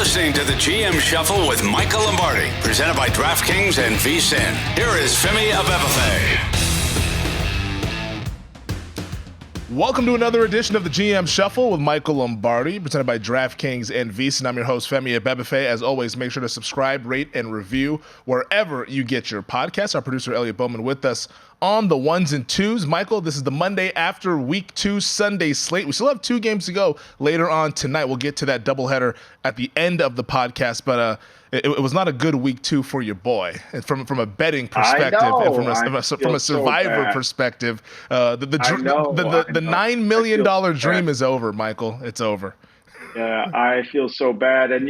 listening to the GM Shuffle with Michael Lombardi, presented by DraftKings and VSiN. Here is Femi Abebefe. Welcome to another edition of the GM Shuffle with Michael Lombardi, presented by DraftKings and VSiN. I'm your host, Femi Abebefe. As always, make sure to subscribe, rate, and review wherever you get your podcasts. Our producer, Elliot Bowman, with us on the ones and twos. Michael, this is the Monday after Week 2 Sunday slate. We still have 2 games to go later on tonight. We'll get to that doubleheader at the end of the podcast, but it was not a good Week 2 for your boy. And from a betting perspective and from a survivor perspective, the $9 million dream is over, Michael. It's over. Yeah, I feel so bad. And,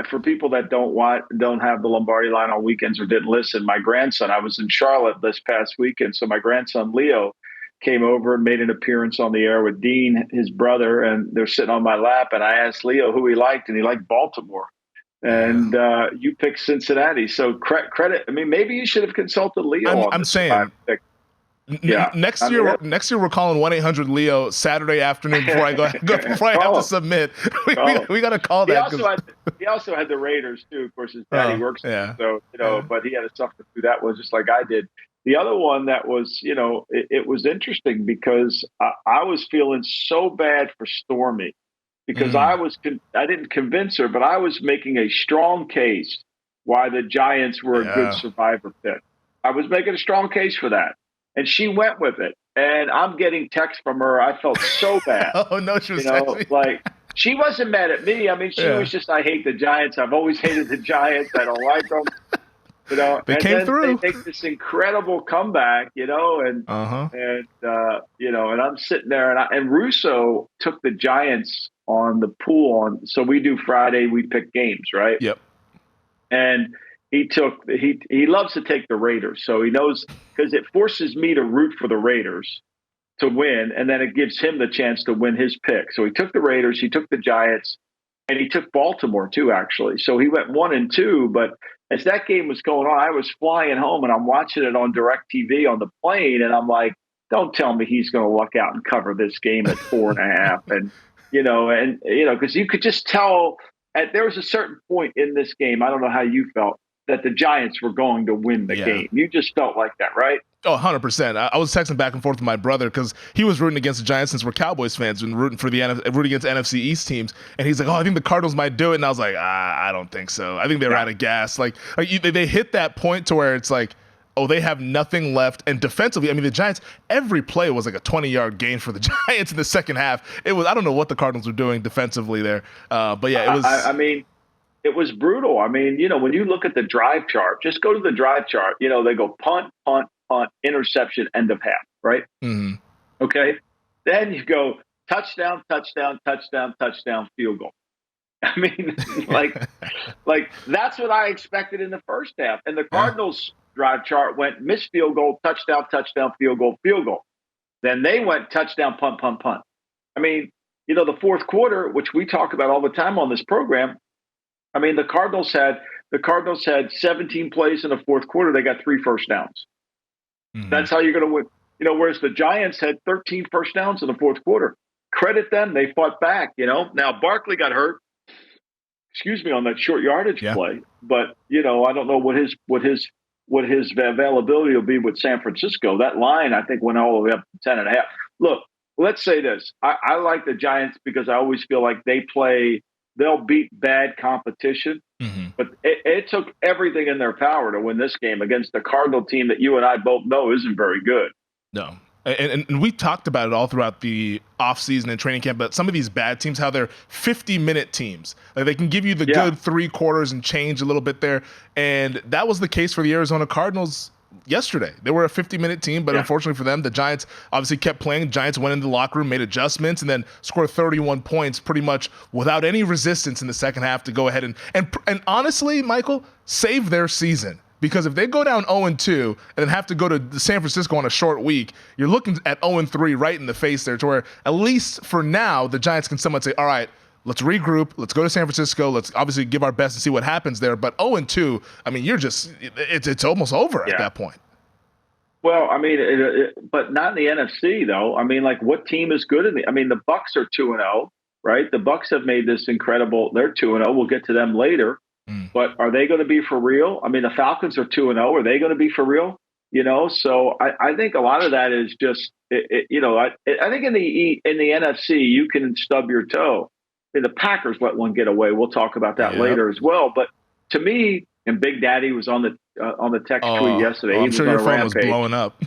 for people that don't have the Lombardi line on weekends or didn't listen, my grandson, I was in Charlotte this past weekend. So my grandson, Leo, came over and made an appearance on the air with Dean, his brother, and they're sitting on my lap. And I asked Leo who he liked, and he liked Baltimore. And you picked Cincinnati. So credit. I mean, maybe you should have consulted Leo. I'm saying. Next year we're calling 1-800-LEO Saturday afternoon before I have to submit. We got to call that. He also had the Raiders too. Of course, his daddy works there, so but he had to suffer through that one just like I did. The other one that was, it was interesting because I was feeling so bad for Stormy because I didn't convince her, but I was making a strong case why the Giants were a good survivor pick. I was making a strong case for that. And she went with it. And I'm getting texts from her. I felt so bad. Oh, no, she was like, she wasn't mad at me. I mean, she was just, I hate the Giants. I've always hated the Giants. I don't like them. They came through. They make this incredible comeback, and I'm sitting there. And Russo took the Giants on the pool on. So we do Friday, we pick games, right? Yep. And he loves to take the Raiders. So he knows, because it forces me to root for the Raiders to win, and then it gives him the chance to win his pick. So he took the Raiders, he took the Giants, and he took Baltimore too, actually. So he went 1-2, but as that game was going on, I was flying home and I'm watching it on DirecTV on the plane, and I'm like, don't tell me he's going to luck out and cover this game at 4.5. And, because you could just tell there was a certain point in this game, I don't know how you felt, that the Giants were going to win the game. You just felt like that, right? Oh, 100%. I was texting back and forth with my brother because he was rooting against the Giants since we're Cowboys fans and rooting against NFC East teams. And he's like, I think the Cardinals might do it. And I was like, I don't think so. I think they're out of gas. Like they hit that point to where it's like, they have nothing left. And defensively, I mean, the Giants, every play was like a 20-yard gain for the Giants in the second half. It was, I don't know what the Cardinals were doing defensively there. But yeah, it was. It was brutal. I mean, when you look at the drive chart, just go to the drive chart. They go punt, punt, punt, interception, end of half, right? Mm-hmm. Okay. Then you go touchdown, touchdown, touchdown, touchdown, field goal. I mean, like that's what I expected in the first half. And the Cardinals drive chart went missed field goal, touchdown, touchdown, field goal, field goal. Then they went touchdown, punt, punt, punt. I mean, the fourth quarter, which we talk about all the time on this program, I mean, the Cardinals had 17 plays in the fourth quarter. They got 3 first downs. Mm-hmm. That's how you're going to win. Whereas the Giants had 13 first downs in the fourth quarter. Credit them. They fought back, Now, Barkley got hurt, on that short yardage play. But, I don't know what his availability will be with San Francisco. That line, I think, went all the way up to 10.5. Look, let's say this. I like the Giants because I always feel like they'll beat bad competition, but it took everything in their power to win this game against the Cardinal team that you and I both know isn't very good. No. And we talked about it all throughout the offseason and training camp, but some of these bad teams, how they're 50-minute teams. Like they can give you the good 3 quarters and change a little bit there. And that was the case for the Arizona Cardinals yesterday. They were a 50-minute team, but unfortunately for them, the Giants obviously kept playing. Giants went into the locker room, made adjustments, and then scored 31 points pretty much without any resistance in the second half to go ahead and honestly, Michael, save their season. Because if they go down 0-2 and then have to go to San Francisco on a short week, you're looking at 0-3 right in the face there, to where at least for now, the Giants can somewhat say, all right, let's regroup. Let's go to San Francisco. Let's obviously give our best and see what happens there. But 0-2, I mean, it's almost over at that point. Well, I mean, but not in the NFC though. I mean, like what team is good in the? I mean, the Bucs are 2-0, right? The Bucs have made this incredible. They're 2-0. We'll get to them later. But are they going to be for real? I mean, the Falcons are 2-0. Are they going to be for real? So I think a lot of that is just, I think in the NFC, you can stub your toe. I mean, the Packers let one get away. We'll talk about that later as well. But to me, and Big Daddy was on the text tweet yesterday. I'm sure your phone was blowing up.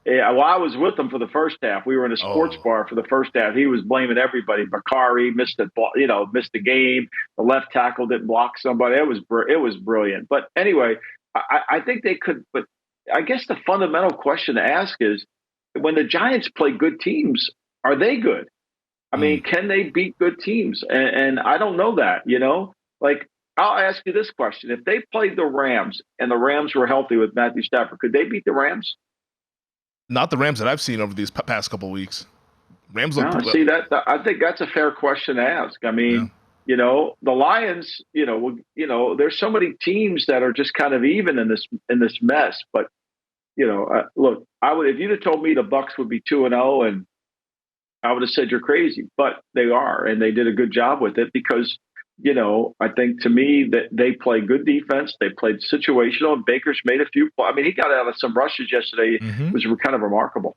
Yeah, well, I was with him for the first half. We were in a sports bar for the first half. He was blaming everybody. Bakari missed the game. The left tackle didn't block somebody. It was brilliant. But anyway, I think they could. But I guess the fundamental question to ask is, when the Giants play good teams, are they good? I mean, can they beat good teams? And I don't know that. Like, I'll ask you this question: if they played the Rams and the Rams were healthy with Matthew Stafford, could they beat the Rams? Not the Rams that I've seen over these past couple of weeks. Rams look. See that? I think that's a fair question to ask. I mean, the Lions. There's so many teams that are just kind of even in this mess. But look, if you'd have told me the Bucs would be 2-0, and I would have said you're crazy. But they are, and they did a good job with it because. I think to me that they play good defense. They played situational, and Baker's made a few. I mean, he got out of some rushes yesterday. It was kind of remarkable.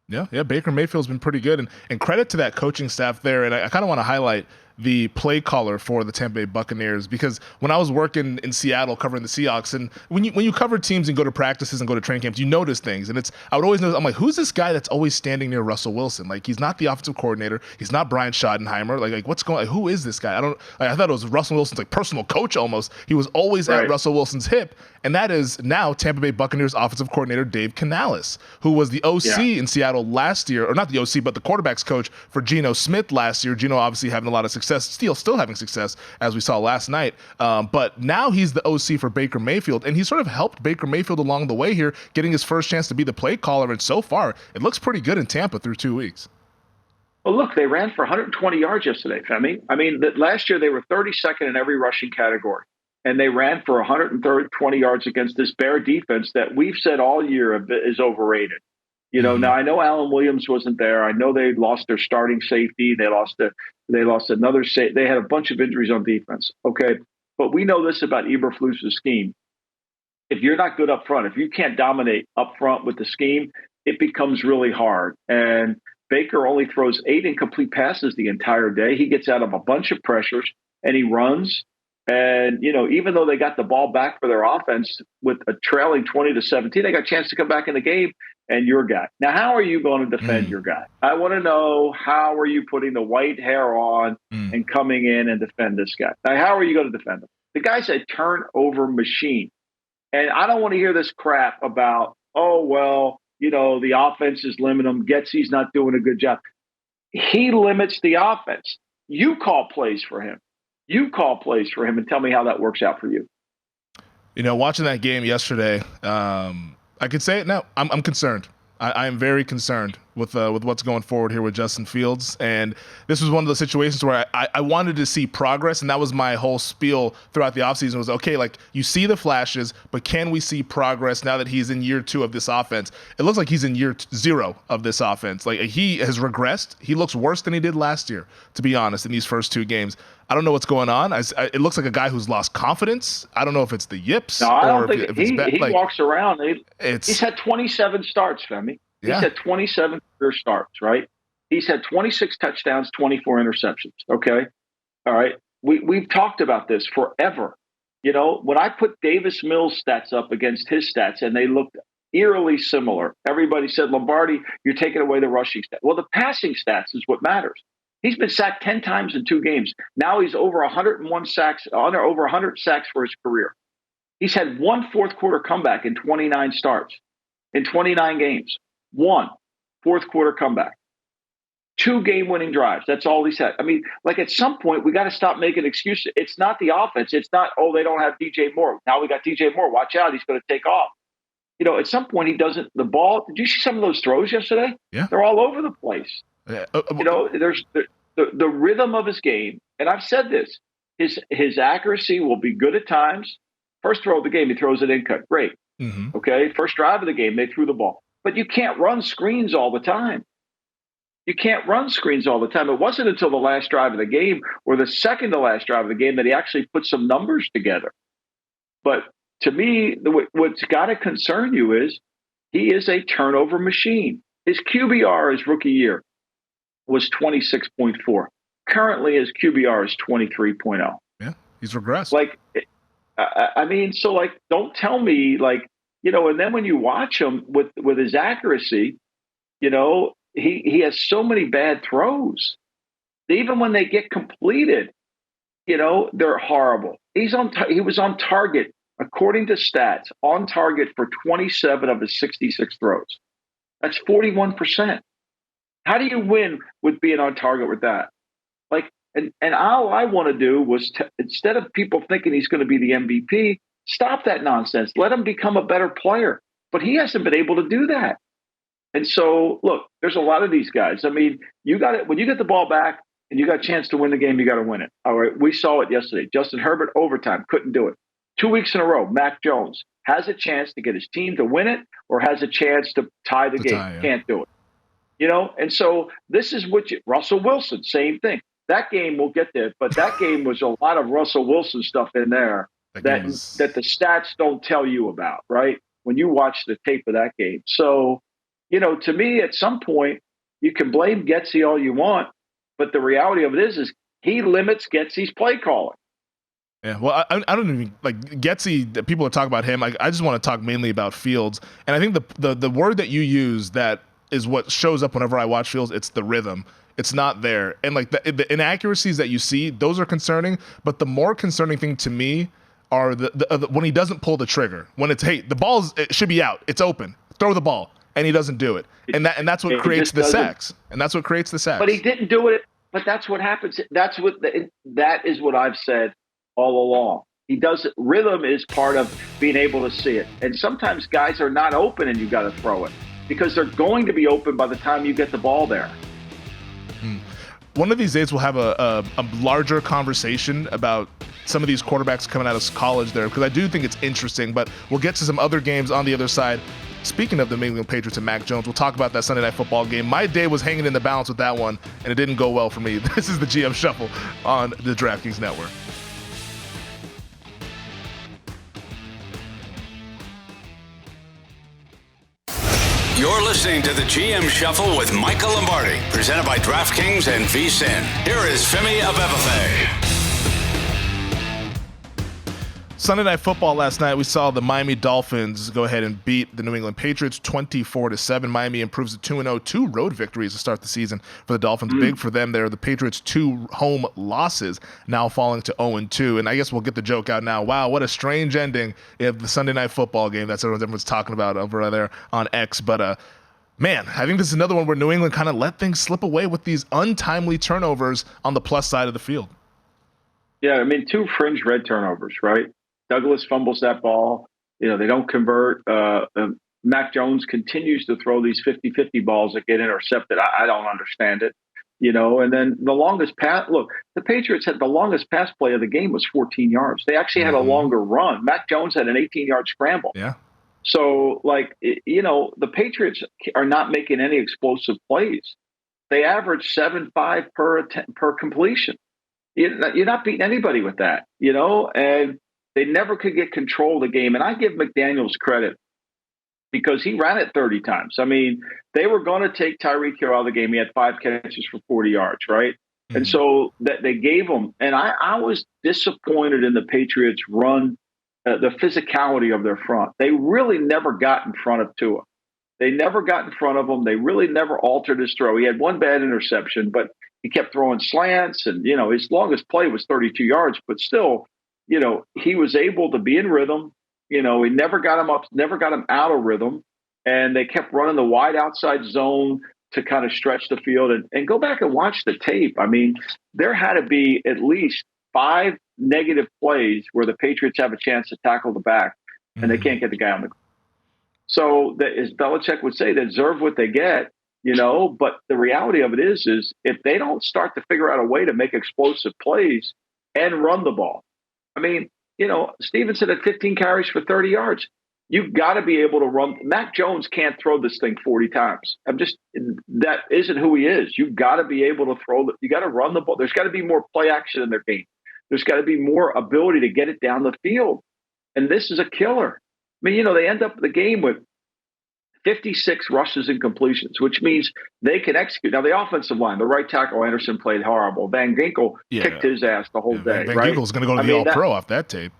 Yeah. Baker Mayfield's been pretty good, and credit to that coaching staff there. And I kind of want to highlight the play caller for the Tampa Bay Buccaneers, because when I was working in Seattle covering the Seahawks, and when you cover teams and go to practices and go to training camps, you notice things. And I would always notice, I'm like, who's this guy that's always standing near Russell Wilson? Like, he's not the offensive coordinator. He's not Brian Schottenheimer. Like what's going on? Who is this guy? I thought it was Russell Wilson's like personal coach almost. He was always at Russell Wilson's hip. And that is now Tampa Bay Buccaneers offensive coordinator Dave Canales, who was the OC in Seattle last year, or not the OC, but the quarterback's coach for Geno Smith last year. Geno obviously having a lot of success, still having success, as we saw last night. But now he's the OC for Baker Mayfield, and he sort of helped Baker Mayfield along the way here, getting his first chance to be the play caller. And so far, it looks pretty good in Tampa through 2 weeks. Well, look, they ran for 120 yards yesterday, Femi. I mean, last year they were 32nd in every rushing category. And they ran for 120 yards against this Bear defense that we've said all year is overrated. Now I know Alan Williams wasn't there. I know they lost their starting safety. They lost another safety. They had a bunch of injuries on defense. Okay, but we know this about Eberflus's scheme. If you're not good up front, if you can't dominate up front with the scheme, it becomes really hard. And Baker only throws 8 incomplete passes the entire day. He gets out of a bunch of pressures and he runs. And, even though they got the ball back for their offense with a trailing 20-17, they got a chance to come back in the game and your guy. Now, how are you going to defend your guy? I want to know, how are you putting the white hair on and coming in and defend this guy? Now, how are you going to defend him? The guy's a turnover machine. And I don't want to hear this crap about, the offense is limiting him. Getsy's not doing a good job. He limits the offense. You call plays for him. And tell me how that works out for you. Watching that game yesterday, I could say it now. I'm concerned. I am very concerned with what's going forward here with Justin Fields. And this was one of the situations where I wanted to see progress, and that was my whole spiel throughout the offseason was, okay, like, you see the flashes, but can we see progress now that he's in year 2 of this offense? It looks like he's in year 0 of this offense. Like, he has regressed. He looks worse than he did last year, to be honest, in these first 2 games. I don't know what's going on. It looks like a guy who's lost confidence. I don't know if it's the yips. No, I don't think he walks around. He's had 27 starts, Femi. He's had 27 career starts, right? He's had 26 touchdowns, 24 interceptions, okay? All right? We've talked about this forever. When I put Davis Mills' stats up against his stats, and they looked eerily similar, everybody said, Lombardi, you're taking away the rushing stats. Well, the passing stats is what matters. He's been sacked 10 times in 2 games. Now he's over 101 sacks, over 100 sacks for his career. He's had 1 fourth quarter comeback in 29 starts, in 29 games. 1 fourth quarter comeback. 2 game-winning drives. That's all he's had. I mean, like, at some point, we got to stop making excuses. It's not the offense. It's not, they don't have DJ Moore. Now we got DJ Moore. Watch out. He's going to take off. At some point, he doesn't, the ball, did you see some of those throws yesterday? Yeah. They're all over the place. Yeah. There's the rhythm of his game, and I've said this, his accuracy will be good at times. First throw of the game, he throws it in cut. Great. Okay. First drive of the game, they threw the ball. But you can't run screens all the time. You can't run screens all the time. It wasn't until the last drive of the game or the second to last drive of the game that he actually put some numbers together. But to me, what's got to concern you is he is a turnover machine. His QBR his rookie year was 26.4. Currently, his QBR is 23.0. Yeah, he's regressed. Like, I mean, so like, don't tell me like, and then when you watch him with his accuracy, he has so many bad throws. Even when they get completed, they're horrible. He was on target, according to stats, on target for 27 of his 66 throws. That's 41%. How do you win with being on target with that? Like, and all I want to do was instead of people thinking he's going to be the MVP, stop that nonsense. Let him become a better player. But he hasn't been able to do that. And so, look, there's a lot of these guys. I mean, you got it when you get the ball back and you got a chance to win the game. You got to win it. All right, we saw it yesterday. Justin Herbert overtime couldn't do it. 2 weeks in a row, Mac Jones has a chance to get his team to win it or has a chance to tie the game. Can't do it. And so this is Russell Wilson, same thing. That game we'll get there, but that game was a lot of Russell Wilson stuff in there that the stats don't tell you about, right? When you watch the tape of that game. So, to me, at some point, you can blame Getsy all you want, but the reality of it is he limits Getsy's play calling. Yeah, well, I don't even like Getsy. People are talking about him. Like, I just want to talk mainly about Fields, and I think the word that you use that is what shows up whenever I watch Fields. It's the rhythm. It's not there, and like the inaccuracies that you see, those are concerning. But the more concerning thing to me are the when he doesn't pull the trigger. When it's it should be out. It's open. Throw the ball, and he doesn't do it, and that's what creates the sacks. And that's what creates the sacks. But he didn't do it. But that's what happens. That is what I've said all along. He does it. Rhythm is part of being able to see it. And sometimes guys are not open and you got to throw it because they're going to be open by the time you get the ball there. One of these days we'll have a larger conversation about some of these quarterbacks coming out of college there because I do think it's interesting, but we'll get to some other games on the other side. Speaking of the New England Patriots and Mac Jones, we'll talk about that Sunday Night Football game. My day was hanging in the balance with that one, and it didn't go well for me. This is the GM Shuffle on the DraftKings Network. You're listening to the GM Shuffle with Michael Lombardi, presented by DraftKings and VSiN. Here is Femi Abebefe. Sunday Night Football last night, we saw the Miami Dolphins go ahead and beat the New England Patriots 24-7. Miami improves to 2-0, 2 road victories to start the season for the Dolphins. Big for them there. The Patriots' 2 home losses now falling to 0-2. And I guess we'll get the joke out now. Wow, what a strange ending of the Sunday Night Football game. That's what everyone's talking about over there on X. But man, I think this is another one where New England kind of let things slip away with these untimely turnovers on the plus side of the field. Yeah, I mean, 2 fringe red turnovers, right? Douglas fumbles that ball. They don't convert. Mac Jones continues to throw these 50-50 balls that get intercepted. I don't understand it. And then the longest pass. Look, the Patriots had the longest pass play of the game was 14 yards. They actually had a longer run. Mac Jones had an 18-yard scramble. Yeah. So, the Patriots are not making any explosive plays. They average 7.5 per completion. You're not beating anybody with that, and they never could get control of the game. And I give McDaniels credit because he ran it 30 times. I mean, they were going to take Tyreek Hill out of the game. He had 5 catches for 40 yards, right? Mm-hmm. And so that they gave him. And I was disappointed in the Patriots' run, the physicality of their front. They really never got in front of Tua. They never got in front of him. They really never altered his throw. He had 1 bad interception, but he kept throwing slants. And, his longest play was 32 yards, but still, he was able to be in rhythm. He never got him up, never got him out of rhythm. And they kept running the wide outside zone to kind of stretch the field and go back and watch the tape. I mean, there had to be at least 5 negative plays where the Patriots have a chance to tackle the back and they can't get the guy on the ground. So as Belichick would say, they deserve what they get, but the reality of it is if they don't start to figure out a way to make explosive plays and run the ball. I mean, Stevenson had 15 carries for 30 yards. You've got to be able to run. Mac Jones can't throw this thing 40 times. That isn't who he is. You've got to be able to throw. You got to run the ball. There's got to be more play action in their game. There's got to be more ability to get it down the field. And this is a killer. I mean, they end up the game with 56 rushes and completions, which means they can execute. Now, the offensive line, the right tackle, Anderson, played horrible. Van Ginkel kicked his ass the whole day. Van right? Ginkel's going to go to the All-Pro off that tape.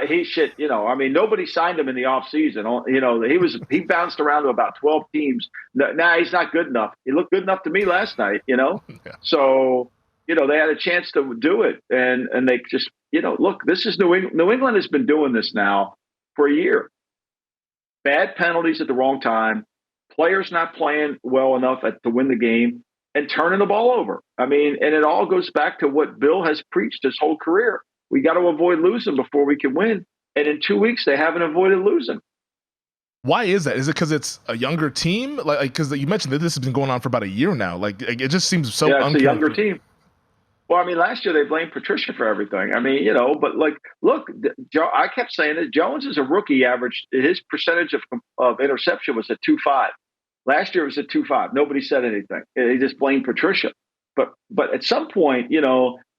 He should, nobody signed him in the offseason. He bounced around to about 12 teams. He's not good enough. He looked good enough to me last night, Yeah. So, they had a chance to do it. And they just, look, this is New England. New England has been doing this now for a year. Bad penalties at the wrong time, players not playing well enough to win the game, and turning the ball over. I mean, and it all goes back to what Bill has preached his whole career. We got to avoid losing before we can win. And in 2 weeks, they haven't avoided losing. Why is that? Is it because it's a younger team? Like, because you mentioned that this has been going on for about a year now. Like, it just seems so. Yeah, it's a younger team. Well, I mean, last year they blamed Patricia for everything. I mean, but look, I kept saying that Jones is a rookie. Average his percentage of interception was at 2.5. Last year it was at 2.5. Nobody said anything. They just blamed Patricia. But at some point,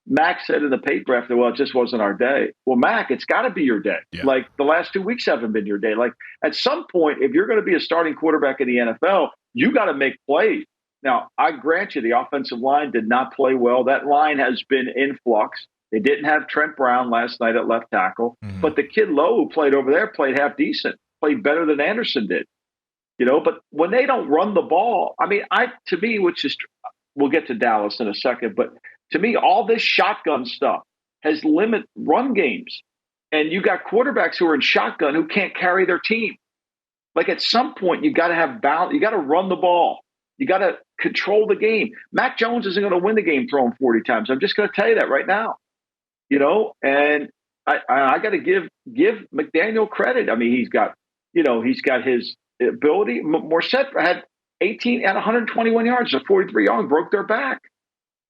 Mac said in the paper after, well, it just wasn't our day. Well, Mac, it's got to be your day. Yeah. Like the last 2 weeks haven't been your day. Like at some point, if you're going to be a starting quarterback in the NFL, you got to make plays. Now, I grant you the offensive line did not play well. That line has been in flux. They didn't have Trent Brown last night at left tackle, but the kid Lowe who played over there played half decent, played better than Anderson did. But when they don't run the ball, I mean, we'll get to Dallas in a second, but to me, all this shotgun stuff has limited run games. And you got quarterbacks who are in shotgun who can't carry their team. Like at some point, you got to have balance. You got to run the ball. You got to control the game. Mac Jones isn't going to win the game throwing 40 times. I'm just going to tell you that right now. And I got to give McDaniel credit. I mean, he's got his ability. Morset had 18 at 121 yards, a 43 yard, broke their back.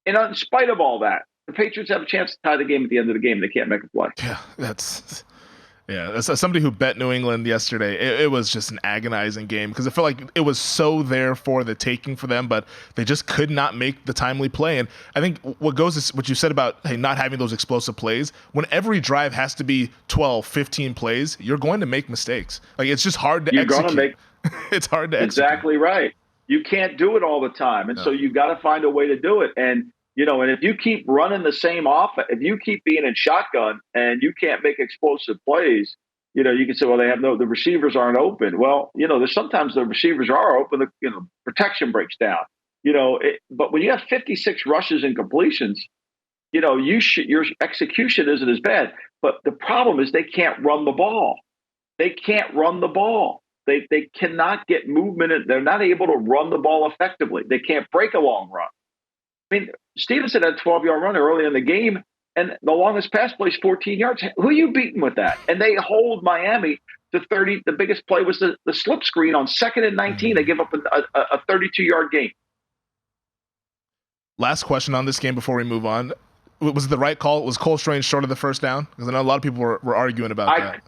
And in spite of all that, the Patriots have a chance to tie the game at the end of the game. They can't make a play. As somebody who bet New England yesterday, it was just an agonizing game because I felt like it was so there for the taking for them, but they just could not make the timely play. And I think what you said about not having those explosive plays, when every drive has to be 12, 15 plays, you're going to make mistakes. Like it's just hard to execute. It's hard to execute. Exactly right. You can't do it all the time. And so you got to find a way to do it. And and if you keep running the same offense, if you keep being in shotgun and you can't make explosive plays, you can say, well, the receivers aren't open. Well, there's sometimes the receivers are open, protection breaks down, but when you have 56 rushes and completions, your execution isn't as bad. But the problem is they can't run the ball. They can't run the ball. They cannot get movement. They're not able to run the ball effectively. They can't break a long run. I mean, Stevenson had a 12-yard run early in the game, and the longest pass play is 14 yards. Who are you beating with that? And they hold Miami to 30. The biggest play was the slip screen on 2nd and 19. They give up a 32-yard gain. Last question on this game before we move on. Was it the right call? Was Cole Strange short of the first down? Because I know a lot of people were arguing about that.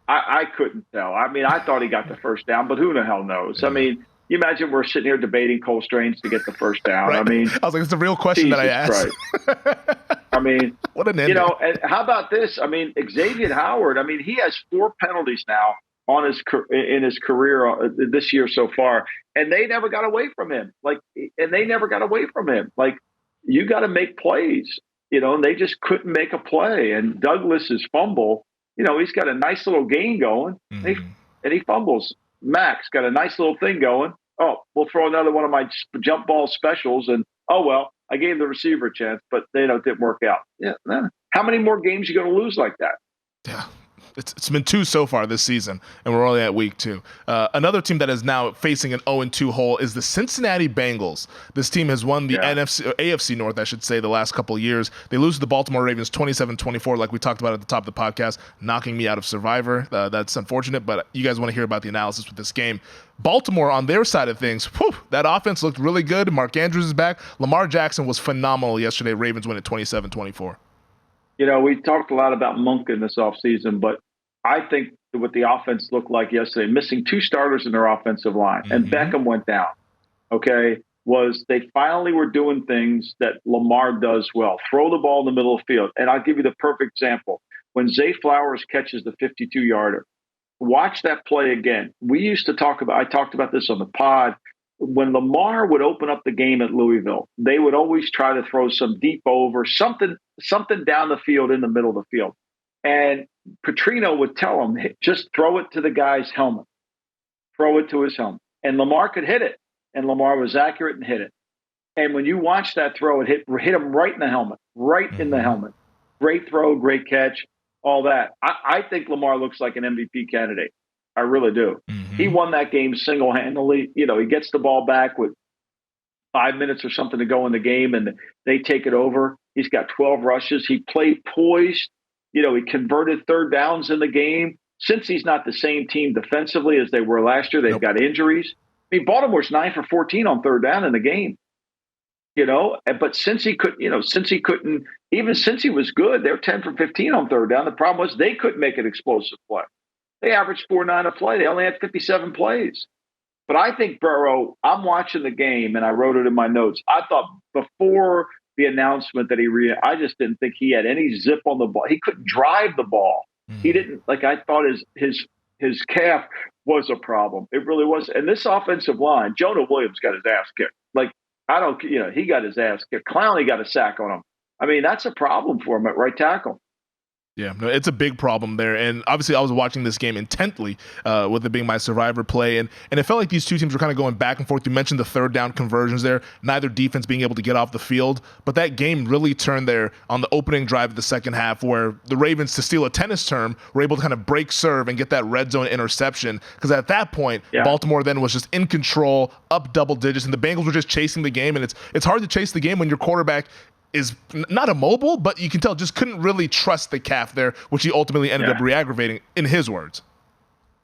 I couldn't tell. I mean, I thought he got the first down, but who the hell knows? Yeah. I mean, you imagine we're sitting here debating Cole Strange to get the first down. Right. I mean, I was like, it's a real question that I asked. I mean, what an ending. And how about this? I mean, Xavier Howard, he has 4 penalties now in his career this year so far, and they never got away from him. Like, you got to make plays, and they just couldn't make a play. And Douglas's fumble, he's got a nice little gain going, and he fumbles. Max got a nice little thing going. Oh, we'll throw another one of my jump ball specials, and I gave the receiver a chance, but it didn't work out. Yeah, how many more games are you going to lose like that? Yeah. It's been 2 so far this season, and we're only at week 2. Another team that is now facing an 0-2 hole is the Cincinnati Bengals. This team has won the AFC North, I should say, the last couple of years. They lose to the Baltimore Ravens 27-24, like we talked about at the top of the podcast, knocking me out of Survivor. That's unfortunate, but you guys want to hear about the analysis with this game. Baltimore, on their side of things, that offense looked really good. Mark Andrews is back. Lamar Jackson was phenomenal yesterday. Ravens win at 27-24. We talked a lot about Monk in this offseason, but I think what the offense looked like yesterday, missing 2 starters in their offensive line, and Beckham went down, okay, was they finally were doing things that Lamar does well. Throw the ball in the middle of the field. And I'll give you the perfect example. When Zay Flowers catches the 52-yarder, watch that play again. I talked about this on the pod. When Lamar would open up the game at Louisville, they would always try to throw some deep over, something down the field in the middle of the field. And Petrino would tell him, just throw it to the guy's helmet. Throw it to his helmet. And Lamar could hit it. And Lamar was accurate and hit it. And when you watch that throw, it hit him right in the helmet, in the helmet. Great throw, great catch, all that. I think Lamar looks like an MVP candidate. I really do. He won that game single-handedly. He gets the ball back with 5 minutes or something to go in the game, and they take it over. He's got 12 rushes. He played poised. He converted third downs in the game. Since he's not the same team defensively as they were last year, they've got injuries. I mean, Baltimore's 9 for 14 on third down in the game. But since he couldn't, even since he was good, they're 10 for 15 on third down. The problem was they couldn't make an explosive play. They averaged 4.9 a play. They only had 57 plays. But I think Burrow, I'm watching the game, and I wrote it in my notes. I thought before the announcement that I just didn't think he had any zip on the ball. He couldn't drive the ball. He didn't, I thought his calf was a problem. It really was. And this offensive line, Jonah Williams got his ass kicked. He got his ass kicked. Clowney got a sack on him. I mean, that's a problem for him at right tackle. Yeah, no, it's a big problem there. And obviously I was watching this game intently with it being my survivor play. And it felt like these two teams were kind of going back and forth. You mentioned the third down conversions there, neither defense being able to get off the field. But that game really turned there on the opening drive of the second half where the Ravens, to steal a tennis term, were able to kind of break serve and get that red zone interception. Because at that point, Baltimore then was just in control, up double digits, and the Bengals were just chasing the game. And it's hard to chase the game when your quarterback is not immobile, but you can tell just couldn't really trust the calf there, which he ultimately ended up re-aggravating, in his words.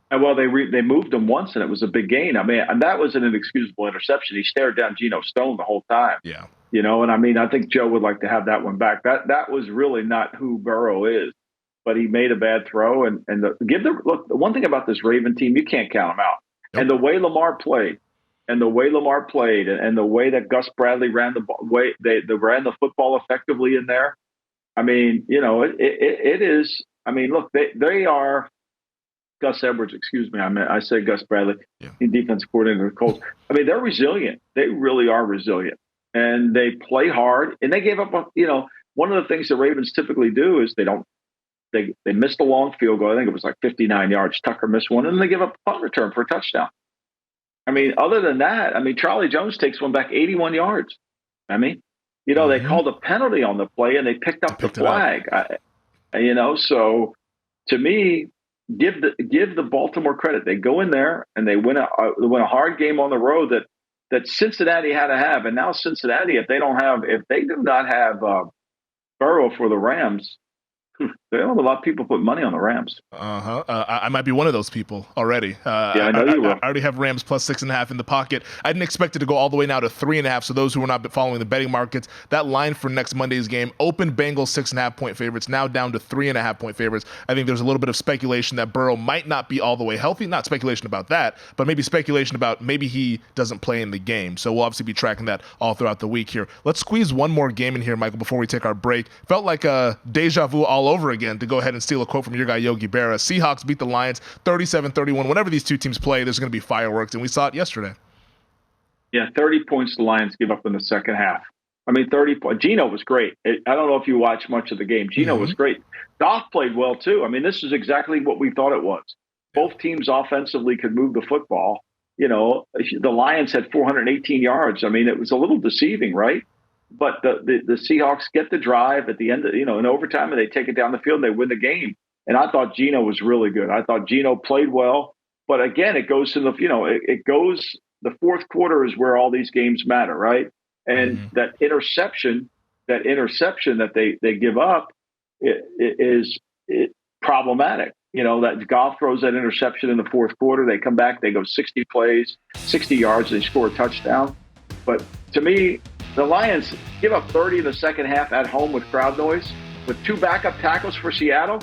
And well, they moved him once, and it was a big gain. I mean, and that was an inexcusable interception. He stared down Geno Stone the whole time. Yeah. And I mean, I think Joe would like to have that one back. That was really not who Burrow is, but he made a bad throw. Look, the one thing about this Raven team, you can't count them out. Nope. And the way Lamar played, and the way that Gus Bradley ran the ball, they ran the football effectively in there. I mean, it is. I mean, look, they are Gus Edwards. Excuse me, I said Gus Bradley, defensive coordinator of the Colts. I mean, they're resilient. They really are resilient, and they play hard. And they gave up. One of the things the Ravens typically do is they missed a long field goal. I think it was like 59 yards. Tucker missed one, and they give up a punt return for a touchdown. I mean, other than that, Charlie Jones takes one back 81 yards. I mean, they called a penalty on the play and they picked up the flag. So to me, give the Baltimore credit. They go in there and they win a hard game on the road that Cincinnati had to have. And now Cincinnati, if they do not have Burrow for the Rams, they don't have a lot of people put money on the Rams. I might be one of those people already. I know you will. I already have Rams plus 6.5 in the pocket. I didn't expect it to go all the way now to 3.5. So those who are not following the betting markets, that line for next Monday's game, open Bengals 6.5 point favorites, now down to 3.5 point favorites. I think there's a little bit of speculation that Burrow might not be all the way healthy. Not speculation about that, but maybe speculation about maybe he doesn't play in the game. So we'll obviously be tracking that all throughout the week here. Let's squeeze one more game in here, Michael, before we take our break. Felt like a deja vu all over again, to go ahead and steal a quote from your guy Yogi Berra. Seahawks beat the Lions 37-31. Whenever these two teams play, there's going to be fireworks, and we saw it yesterday. Yeah, 30 points the Lions give up in the second half. I mean, 30 points. Geno was great. I don't know if you watched much of the game. Geno was great. Goff played well, too. I mean, this is exactly what we thought it was. Both teams offensively could move the football. The Lions had 418 yards. I mean, it was a little deceiving, right? But the Seahawks get the drive at the end, in overtime, and they take it down the field and they win the game. And I thought Geno was really good. I thought Geno played well. But again, it goes to the fourth quarter is where all these games matter, right? And that interception that they give up is problematic. That Goff throws that interception in the fourth quarter. They come back, they go 60 plays, 60 yards, they score a touchdown. But to me, the Lions give up 30 in the second half at home with crowd noise, with two backup tackles for Seattle.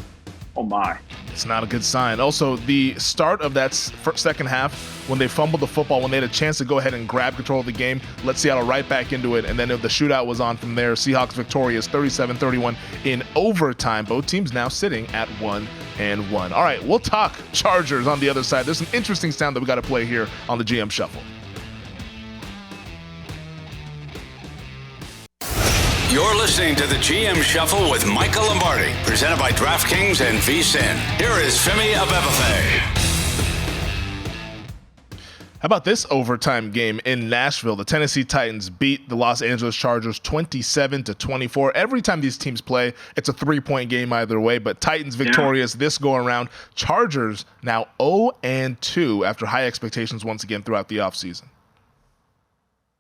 Oh, my. It's not a good sign. Also, the start of that second half, when they fumbled the football, when they had a chance to go ahead and grab control of the game, let Seattle right back into it, and then the shootout was on from there. Seahawks victorious 37-31 in overtime. Both teams now sitting at 1-1. All right, we'll talk Chargers on the other side. There's some interesting sound that we got to play here on the GM Shuffle. You're listening to the GM Shuffle with Michael Lombardi, presented by DraftKings and VSiN. Here is Femi Abebefe. How about this overtime game in Nashville? The Tennessee Titans beat the Los Angeles Chargers 27-24. Every time these teams play, it's a 3-point game either way, but Titans victorious this go around. Chargers now 0-2 after high expectations once again throughout the offseason.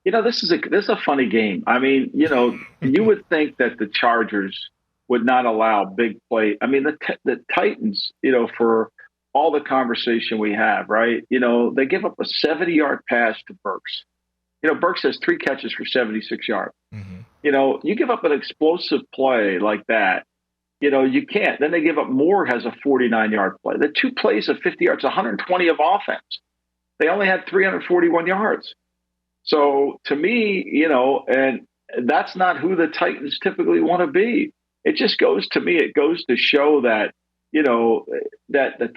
This is a funny game. I mean, you would think that the Chargers would not allow big play. I mean, the Titans, for all the conversation we have, right? They give up a 70-yard pass to Burks. Burks has 3 catches for 76 yards. Mm-hmm. You give up an explosive play like that, you can't. Then they give up Moore has a 49-yard play. The 2 plays of 50 yards, 120 of offense. They only had 341 yards. So to me, and that's not who the Titans typically want to be. It just goes to show that, that the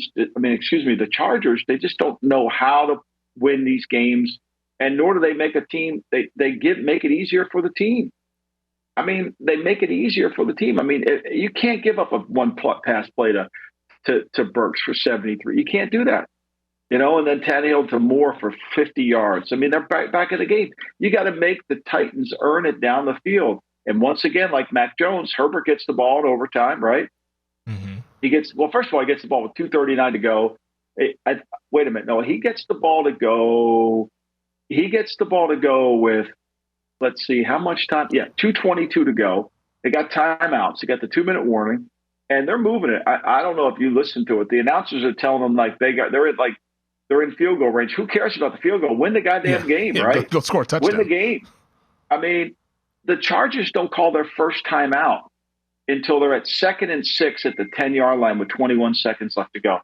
the Chargers, they just don't know how to win these games, and nor do they make a team. They make it easier for the team. I mean, they make it easier for the team. I mean, you can't give up a pass play to Burks for 73. You can't do that. And then Tannehill to Moore for 50 yards. I mean, they're back in the game. You got to make the Titans earn it down the field. And once again, like Mac Jones, Herbert gets the ball in overtime, right? Mm-hmm. First of all, he gets the ball with 2:39 to go. Wait a minute. No, he gets the ball to go. He gets the ball to go with, let's see, how much time? Yeah, 2:22 to go. They got timeouts. They got the 2-minute warning, and they're moving it. I don't know if you listen to it. The announcers are telling them they're in field goal range. Who cares about the field goal? Win the goddamn game, right? Go score a touchdown. Win the game. I mean, the Chargers don't call their first timeout until they're at 2nd and 6 at the 10-yard line with 21 seconds left to go.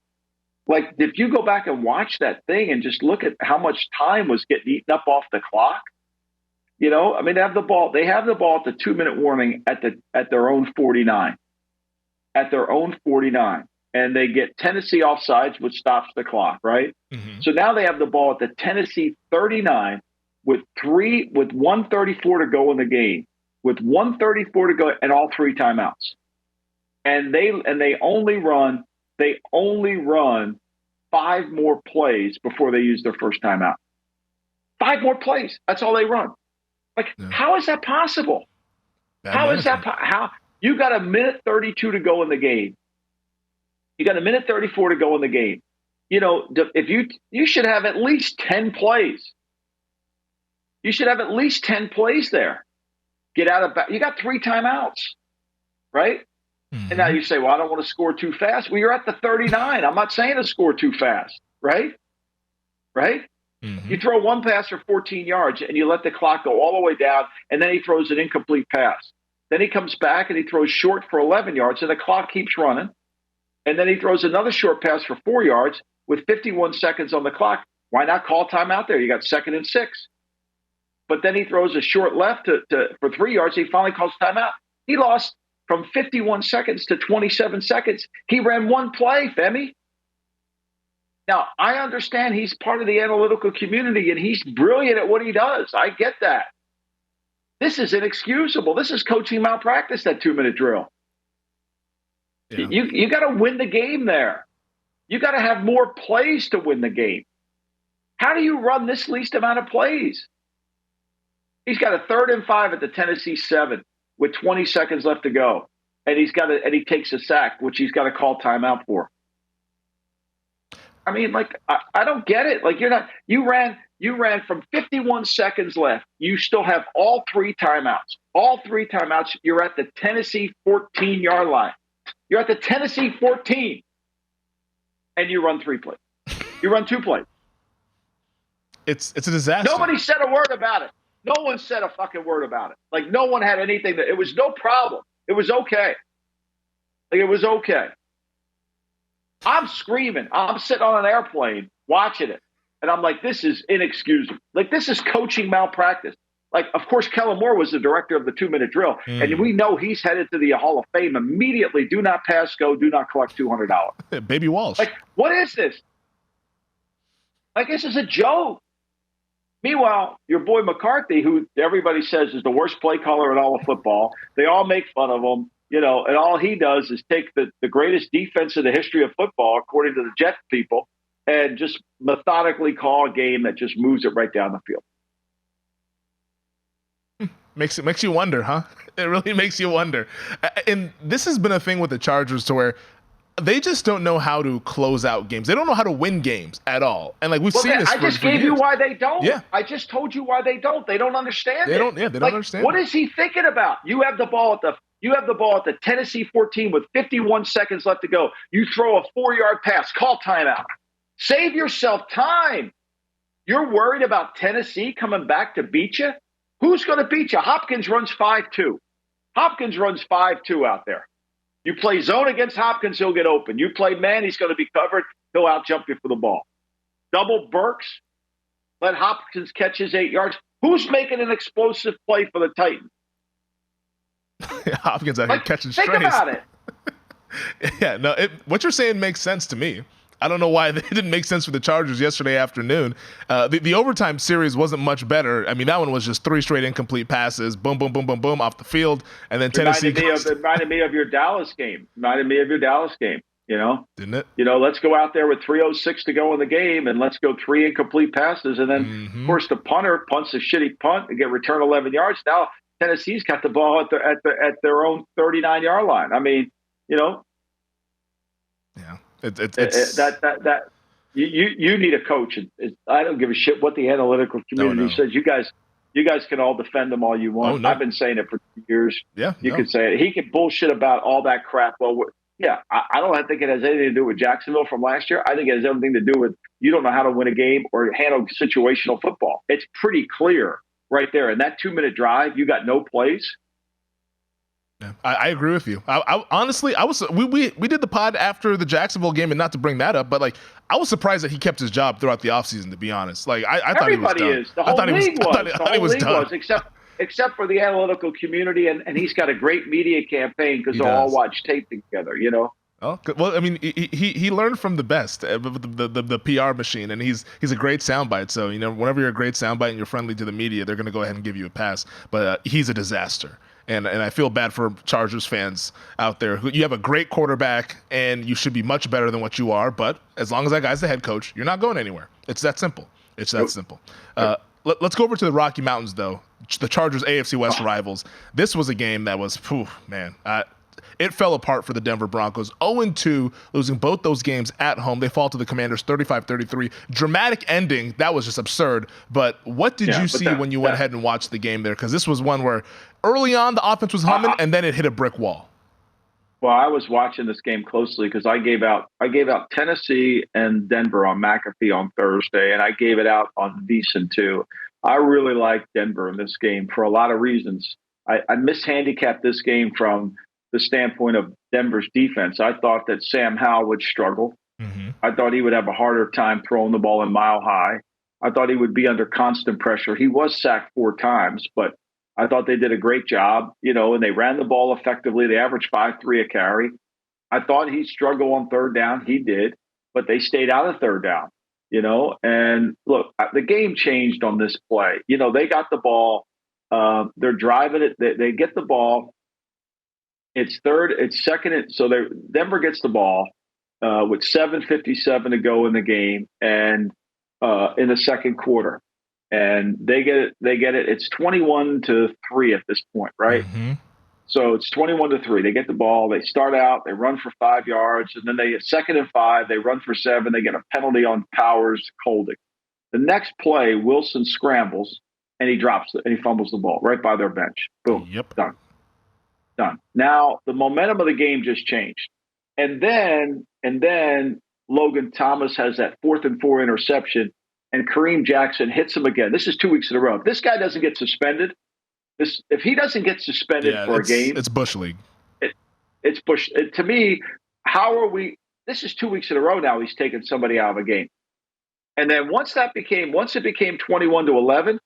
Like, if you go back and watch that thing and just look at how much time was getting eaten up off the clock, I mean, they have the ball. They have the ball at the 2-minute warning at their own 49. At their own 49. And they get Tennessee offsides, which stops the clock, right? Mm-hmm. So now they have the ball at the Tennessee 39 with 1:34 to go in the game, with 1:34 to go, and all 3 timeouts. And they only run 5 more plays before they use their first timeout. 5 more plays. That's all they run. How is that possible? How you got 1:32 to go in the game? You got 1:34 to go in the game. If you should have at least 10 plays. You should have at least 10 plays there. You got 3 timeouts, right? Mm-hmm. And now you say, well, I don't want to score too fast. Well, you're at the 39. I'm not saying to score too fast, right? Right? Mm-hmm. You throw one pass for 14 yards and you let the clock go all the way down, and then he throws an incomplete pass. Then he comes back and he throws short for 11 yards, and the clock keeps running. And then he throws another short pass for 4 yards with 51 seconds on the clock. Why not call timeout there? You got 2nd and 6. But then he throws a short left for 3 yards. He finally calls timeout. He lost from 51 seconds to 27 seconds. He ran 1 play, Femi. Now, I understand he's part of the analytical community and he's brilliant at what he does. I get that. This is inexcusable. This is coaching malpractice, that 2-minute drill. Yeah. You got to win the game there. You got to have more plays to win the game. How do you run this least amount of plays? He's got a 3rd and 5 at the Tennessee 7 with 20 seconds left to go, and he takes a sack, which he's got to call timeout for. I mean, I don't get it. You ran from 51 seconds left. You still have all 3 timeouts. All 3 timeouts. You're at the Tennessee 14-yard line. You're at the Tennessee 14, and you run 3 plays. You run 2 plays. It's a disaster. Nobody said a word about it. No one said a fucking word about it. No one had anything. It was no problem. It was okay. It was okay. I'm screaming. I'm sitting on an airplane watching it. And I'm like, this is inexcusable. Like, this is coaching malpractice. Like, of course, Kellen Moore was the director of the 2-minute drill. And we know he's headed to the Hall of Fame immediately. Do not pass go. Do not collect $200. Baby Walsh. Like, what is this? Like, this is a joke. Meanwhile, your boy McCarthy, who everybody says is the worst play caller in all of football, they all make fun of him, and all he does is take the greatest defense in the history of football, according to the Jet people, and just methodically call a game that just moves it right down the field. Makes you wonder, huh? It really makes you wonder. And this has been a thing with the Chargers to where they just don't know how to close out games. They don't know how to win games at all. And we've seen this. I just gave years. You why they don't. Yeah. I just told you why they don't. They don't understand. They don't understand. What is he thinking about? You have the ball at the Tennessee 14 with 51 seconds left to go. You throw a 4-yard pass. Call timeout. Save yourself time. You're worried about Tennessee coming back to beat you? Who's going to beat you? Hopkins runs 5-2. Hopkins runs 5-2 out there. You play zone against Hopkins, he'll get open. You play man, he's going to be covered. He'll out-jump you for the ball. Double Burks, let Hopkins catch his 8 yards. Who's making an explosive play for the Titans? Hopkins out here catching strays. Think about it. Yeah, no, what you're saying makes sense to me. I don't know why it didn't make sense for the Chargers yesterday afternoon. The overtime series wasn't much better. I mean, that one was just 3 straight incomplete passes, boom, boom, boom, boom, boom, off the field, and then Tennessee. It reminded me of your Dallas game. Didn't it? Let's go out there with 3:06 to go in the game, and let's go 3 incomplete passes, and then of course the punter punts a shitty punt and get returned 11 yards. Now Tennessee's got the ball at their own 39-yard line. I mean, Yeah. You need a coach. I don't give a shit what the analytical community says. You guys can all defend them all you want. Oh, no. I've been saying it for 2 years. Yeah, you can say it. He can bullshit about all that crap. Well, I don't think it has anything to do with Jacksonville from last year. I think it has everything to do with you don't know how to win a game or handle situational football. It's pretty clear right there. In that 2-minute drive, you got no plays. I agree with you. I honestly, we did the pod after the Jacksonville game, and not to bring that up, but like I was surprised that he kept his job throughout the offseason, to be honest. Like I thought he was done. Everybody is. The whole league was. I thought he was done. Except for the analytical community, and he's got a great media campaign because they'll all watch tape together. Oh, well, I mean, he learned from the best, the PR machine, and he's a great soundbite. So whenever you're a great soundbite and you're friendly to the media, they're going to go ahead and give you a pass. But he's a disaster. And I feel bad for Chargers fans out there. You have a great quarterback, and you should be much better than what you are. But as long as that guy's the head coach, you're not going anywhere. It's that simple. Simple. Let's go over to the Rocky Mountains, though. The Chargers AFC West rivals. This was a game that was, it fell apart for the Denver Broncos. 0-2, losing both those games at home. They fall to the Commanders 35-33. Dramatic ending. That was just absurd. But what did you see when you went ahead and watched the game there? Because this was one where early on the offense was humming, and then it hit a brick wall. Well, I was watching this game closely because I gave out Tennessee and Denver on McAfee on Thursday, and I gave it out on VSiN too. I really liked Denver in this game for a lot of reasons. I mishandicapped this game from the standpoint of Denver's defense. I thought that Sam Howell would struggle. Mm-hmm. I thought he would have a harder time throwing the ball in Mile High. I thought he would be under constant pressure. He was sacked 4 times, but I thought they did a great job, and they ran the ball effectively. They averaged 5.3 a carry. I thought he'd struggle on third down. He did, but they stayed out of third down, and look, the game changed on this play. They got the ball. They're driving it. They get the ball. It's second. So Denver gets the ball with 7:57 to go in the game, and in the second quarter, and they get it. It's 21-3 at this point, right? Mm-hmm. So it's 21-3. They get the ball. They start out. They run for 5 yards, and then they get 2nd and 5. They run for 7. They get a penalty on Powers holding. The next play, Wilson scrambles and he drops it and he fumbles the ball right by their bench. Boom. Yep. Done. Now the momentum of the game just changed. And then Logan Thomas has that 4th and 4 interception, and Kareem Jackson hits him again. This is 2 weeks in a row. If this guy doesn't get suspended, if he doesn't get suspended for a game, it's Bush League. It's Bush. To me, how are we? this is 2 weeks in a row now he's taken somebody out of a game. And then once it became 21-11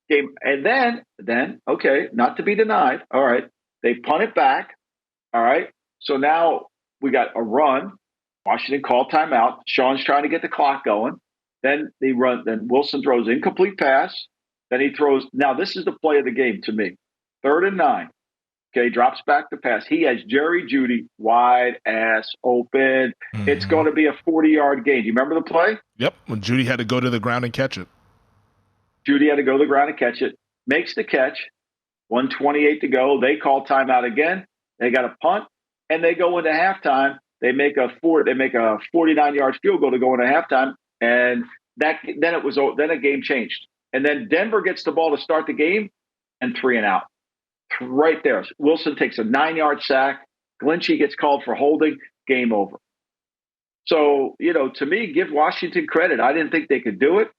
game, and then okay, not to be denied. All right, they punt it back. All right, so now we got a run. Washington called timeout. Sean's trying to get the clock going. Then they run. Then Wilson throws incomplete pass. Then he throws. Now this is the play of the game to me. 3rd and 9. Okay, drops back to pass. He has Jerry Jeudy wide ass open. Mm-hmm. It's going to be a 40-yard gain. Do you remember the play? Yep, when Jeudy had to go to the ground and catch it. Jeudy had to go to the ground and catch it. Makes the catch. 1:28 to go. They call timeout again. They got a punt, and they go into halftime. They make a 49-yard field goal to go into halftime, and then a game changed. And then Denver gets the ball to start the game, and 3 and out. Right there. Wilson takes a 9-yard sack. Glinchey gets called for holding. Game over. So, to me, give Washington credit. I didn't think they could do it,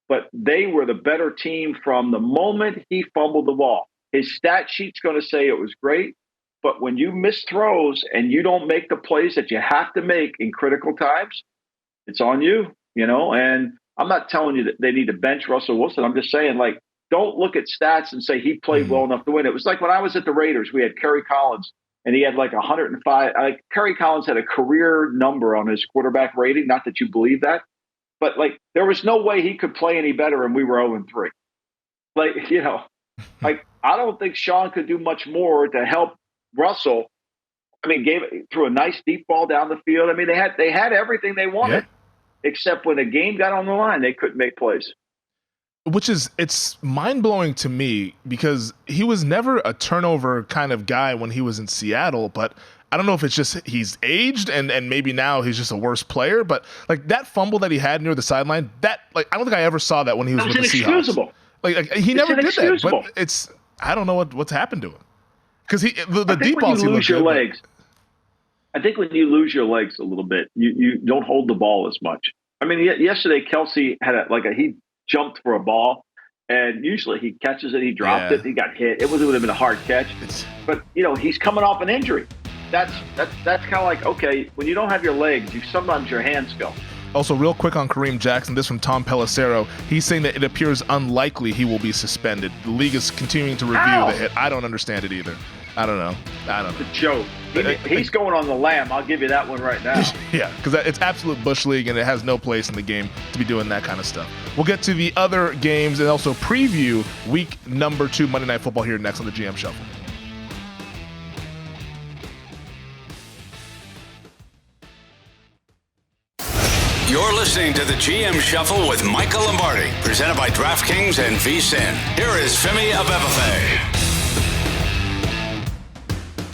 but they were the better team from the moment he fumbled the ball. His stat sheet's going to say it was great, but when you miss throws and you don't make the plays that you have to make in critical times, it's on you, And I'm not telling you that they need to bench Russell Wilson. I'm just saying, don't look at stats and say he played well enough to win. It was like when I was at the Raiders, we had Kerry Collins, and he had 105. Kerry Collins had a career number on his quarterback rating. Not that you believe that, but there was no way he could play any better, and we were 0-3. I don't think Sean could do much more to help Russell. Threw a nice deep ball down the field. They had everything they wanted, except when the game got on the line, they couldn't make plays. It's mind-blowing to me because he was never a turnover kind of guy when he was in Seattle, but I don't know if it's just he's aged and maybe now he's just a worse player, but that fumble that he had near the sideline, I don't think I ever saw that when he was with the Seahawks. He never did that, but I don't know what's happened to him. Because the deep balls, you lose your legs. I think when you lose your legs a little bit, you don't hold the ball as much. Yesterday Kelsey had he jumped for a ball, and usually he catches it, he dropped it, he got hit. It would have been a hard catch, but he's coming off an injury. That's kind of okay, when you don't have your legs, sometimes your hands go. Also, real quick on Kareem Jackson, this from Tom Pelissero. He's saying that it appears unlikely he will be suspended. The league is continuing to review the hit. I don't understand it either. I don't know. It's a joke. He's going on the lamb. I'll give you that one right now. Yeah, because it's absolute Bush League, and it has no place in the game to be doing that kind of stuff. We'll get to the other games and also preview week number 2 Monday Night Football here next on the GM Shuffle. You're listening to the GM Shuffle with Michael Lombardi, presented by DraftKings and VSiN. Here is Femi Abebefe.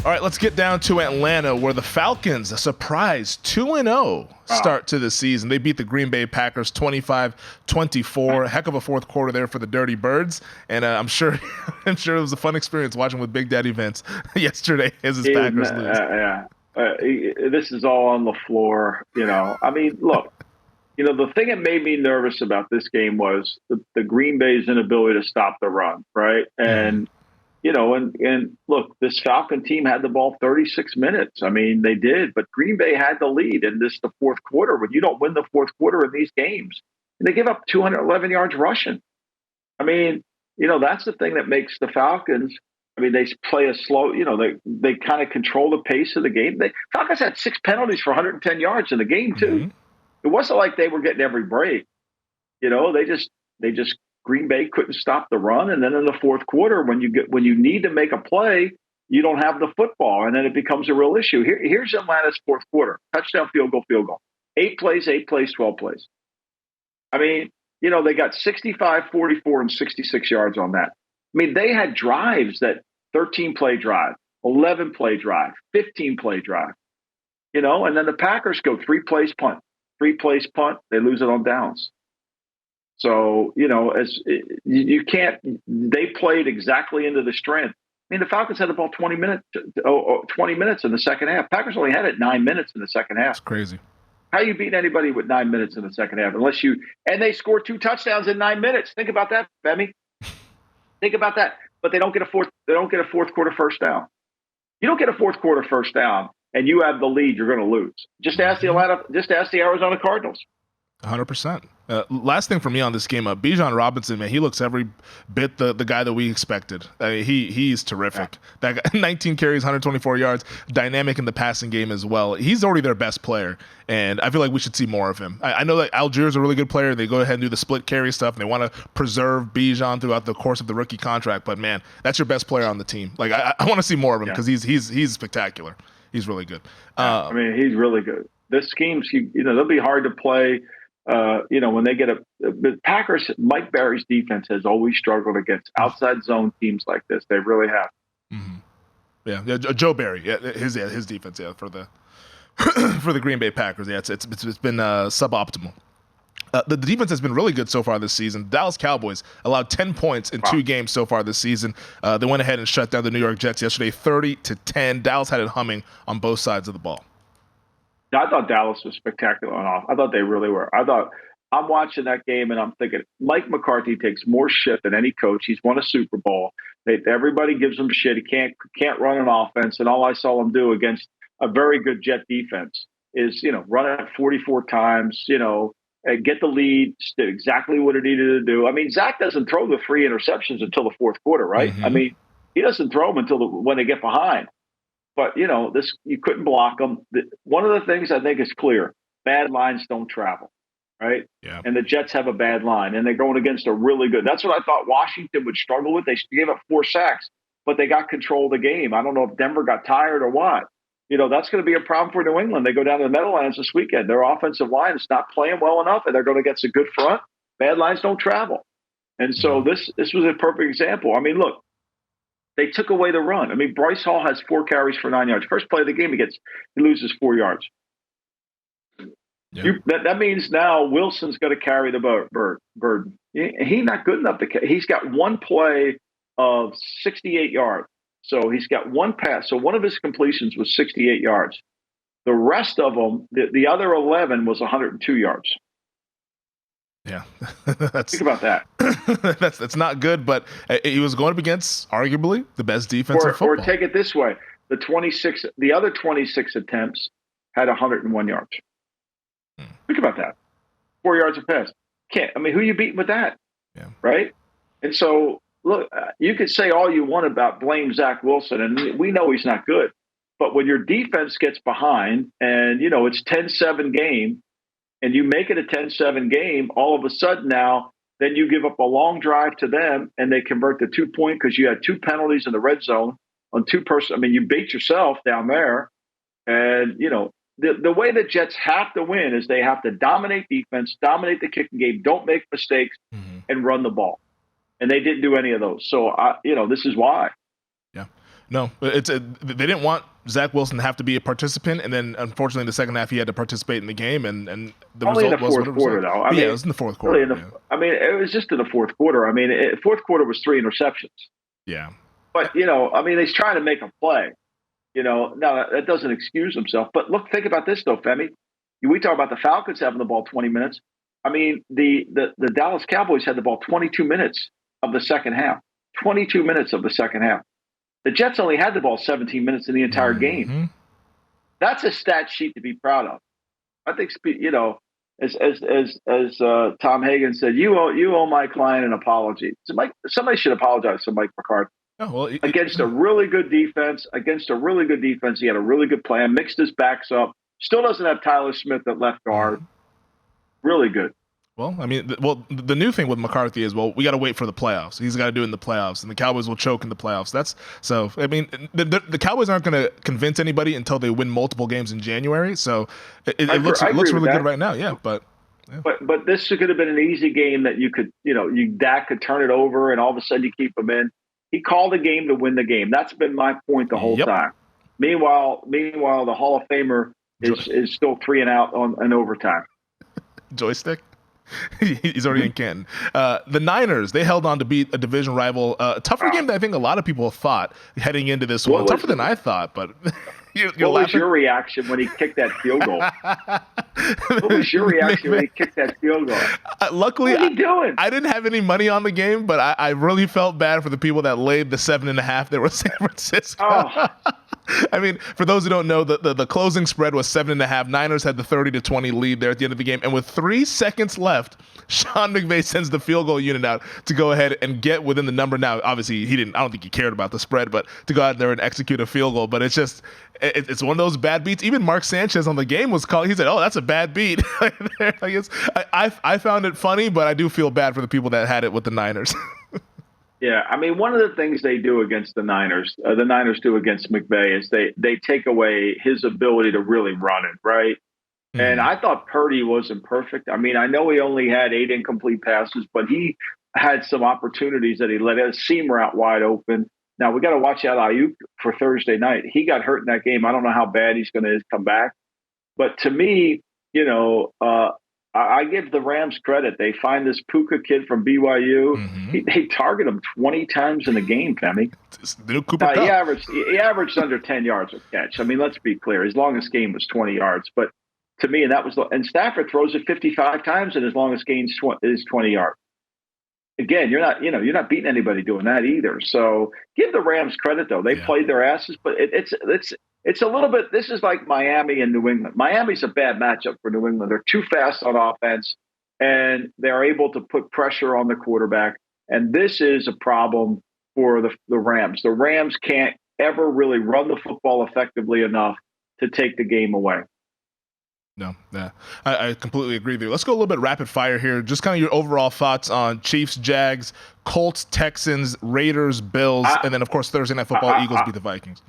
All right, let's get down to Atlanta, where the Falcons, a surprise 2-0 start to the season. They beat the Green Bay Packers 25-24. Heck of a fourth quarter there for the Dirty Birds, and I'm sure it was a fun experience watching with Big Daddy Vince yesterday as his Packers lose. This is all on the floor, Look, the thing that made me nervous about this game was the Green Bay's inability to stop the run, right? And and look, this Falcon team had the ball 36 minutes. They did, but Green Bay had the lead in the fourth quarter. When you don't win the fourth quarter in these games, and they give up 211 yards rushing. That's the thing that makes the Falcons. They play a slow. They kind of control the pace of the game. Falcons had 6 penalties for 110 yards in the game too. Mm-hmm. It wasn't like they were getting every break. They just. Green Bay couldn't stop the run, and then in the fourth quarter, when you need to make a play, you don't have the football, and then it becomes a real issue. Here's Atlanta's fourth quarter: touchdown, field goal, 8 plays, 12 plays. They got 65, 44, and 66 yards on that. They had drives that 13-play drive, 11-play drive, 15-play drive. And then the Packers go 3 plays punt, they lose it on downs. So, as you can't, they played exactly into the strength. The Falcons had the ball 20 minutes in the second half. Packers only had it 9 minutes in the second half. That's crazy. How you beat anybody with 9 minutes in the second half? And they scored 2 touchdowns in 9 minutes. Think about that, Femi. Think about that. But they don't get a fourth quarter first down. You don't get a fourth quarter first down and you have the lead, you're going to lose. Just ask the Arizona Cardinals. 100%. Last thing for me on this game, Bijan Robinson, man, he looks every bit the guy that we expected. He's terrific. Yeah. That guy, 19 carries, 124 yards, dynamic in the passing game as well. He's already their best player, and I feel like we should see more of him. I know that Algiers a really good player. They go ahead and do the split carry stuff, and they want to preserve Bijan throughout the course of the rookie contract. But man, that's your best player on the team. Like I want to see more of him because he's spectacular. He's really good. I mean, he's really good. This scheme's, they'll be hard to play. When they get the Packers, Mike Barry's defense has always struggled against outside zone teams like this. They really have. Mm-hmm. Yeah, Joe Barry, his defense, for the for the Green Bay Packers, it's been suboptimal. The defense has been really good so far this season. Dallas Cowboys allowed 10 points in 2 games so far this season. They went ahead and shut down the New York Jets yesterday, 30-10. Dallas had it humming on both sides of the ball. I thought Dallas was spectacular on off. I thought they really were. I'm watching that game and I'm thinking Mike McCarthy takes more shit than any coach. He's won a Super Bowl. Everybody gives him shit. He can't run an offense. And all I saw him do against a very good Jet defense is, run it 44 times, and get the lead, did exactly what it needed to do. I mean, Zach doesn't throw the 3 interceptions until the fourth quarter, right? Mm-hmm. I mean, he doesn't throw them until when they get behind. But, you couldn't block them. One of the things I think is clear, bad lines don't travel, right? Yeah. And the Jets have a bad line, and they're going against a really good. That's what I thought Washington would struggle with. They gave up 4 sacks, but they got control of the game. I don't know if Denver got tired or what. That's going to be a problem for New England. They go down to the Meadowlands this weekend. Their offensive line is not playing well enough, and they're going against a good front. Bad lines don't travel. And so this was a perfect example. I mean, look. They took away the run. I mean, Bryce Hall has 4 carries for 9 yards. First play of the game, he loses 4 yards. Yeah. That means now Wilson's going to carry the burden. He's not good enough to carry. He's got 1 play of 68 yards. So he's got 1 pass. So one of his completions was 68 yards. The rest of them, the other 11 was 102 yards. Yeah, think about that. that's not good, but he was going up against arguably the best defense in football. Or take it this way: the other 26 attempts had 101 yards. Think about that: 4 yards a pass. Who you beating with that? Yeah. Right. And so, look, you could say all you want about blame Zach Wilson, and we know he's not good. But when your defense gets behind, and it's 10-7 game. And you make it a 10-7 game, all of a sudden now, then you give up a long drive to them, and they convert the 2-point because you had 2 penalties in the red zone on 2 person. I mean, you beat yourself down there. And, the way the Jets have to win is they have to dominate defense, dominate the kicking game, don't make mistakes, and run the ball. And they didn't do any of those. So, this is why. Yeah. No, they didn't want Zach Wilson to have to be a participant, and then unfortunately in the second half he had to participate in the game, and the only result was what it was. Quarter, though. It was in the fourth quarter. It was just in the fourth quarter. Fourth quarter was 3 interceptions. Yeah. But he's trying to make a play. Now that doesn't excuse himself. But look, think about this though, Femi. We talk about the Falcons having the ball 20 minutes. The Dallas Cowboys had the ball 22 minutes of the second half. 22 minutes of the second half. The Jets only had the ball 17 minutes in the entire game. That's a stat sheet to be proud of. I think, as Tom Hagen said, you owe my client an apology. Somebody should apologize to Mike McCarthy. Oh, well, against a really good defense. He had a really good plan. Mixed his backs up. Still doesn't have Tyler Smith at left guard. Really good. Well, the new thing with McCarthy is, we got to wait for the playoffs. He's got to do it in the playoffs, and the Cowboys will choke in the playoffs. The Cowboys aren't going to convince anybody until they win multiple games in January. So it looks really good right now. Yeah, but this could have been an easy game that you could, Dak could turn it over, and all of a sudden you keep him in. He called a game to win the game. That's been my point the whole time. Meanwhile, the Hall of Famer is still 3 and out on an overtime. Joystick. He's already in Canton. The Niners, they held on to beat a division rival. A tougher game than I think a lot of people thought heading into this one. Tougher than I thought, but what was your reaction when he kicked that field goal? What was your reaction when he kicked that field goal? Luckily, what are you doing? I didn't have any money on the game, but I really felt bad for the people that laid the 7.5 that were San Francisco. I mean, for those who don't know, the closing spread was 7.5. Niners had the 30-20 lead there at the end of the game. And with 3 seconds left, Sean McVay sends the field goal unit out to go ahead and get within the number. Now, obviously, I don't think he cared about the spread, but to go out there and execute a field goal. But it's just, it's one of those bad beats. Even Mark Sanchez on the game was calling. He said, "Oh, that's a bad beat." I found it funny, but I do feel bad for the people that had it with the Niners. Yeah, I mean, one of the things they do against the Niners do against McVay is they take away his ability to really run it, right? Mm-hmm. And I thought Purdy wasn't perfect. I mean, I know he only had 8 incomplete passes, but he had some opportunities that he let a seam route wide open. Now, we got to watch out Ayuk for Thursday night. He got hurt in that game. I don't know how bad he's going to come back. But to me, I give the Rams credit. They find this Puka kid from BYU. Mm-hmm. They target him 20 times in a game, Femi. He averaged under 10 yards a catch. I mean, let's be clear. His longest game was 20 yards. But to me, and Stafford throws it 55 times, and his longest game is 20 yards. Again, you're not beating anybody doing that either. So give the Rams credit, though. They played their asses, but it's a little bit – this is like Miami and New England. Miami's a bad matchup for New England. They're too fast on offense, and they're able to put pressure on the quarterback. And this is a problem for the Rams. The Rams can't ever really run the football effectively enough to take the game away. No, yeah, I completely agree with you. Let's go a little bit rapid fire here. Just kind of your overall thoughts on Chiefs, Jags, Colts, Texans, Raiders, Bills, and then, of course, Thursday Night Football, Eagles beat the Vikings.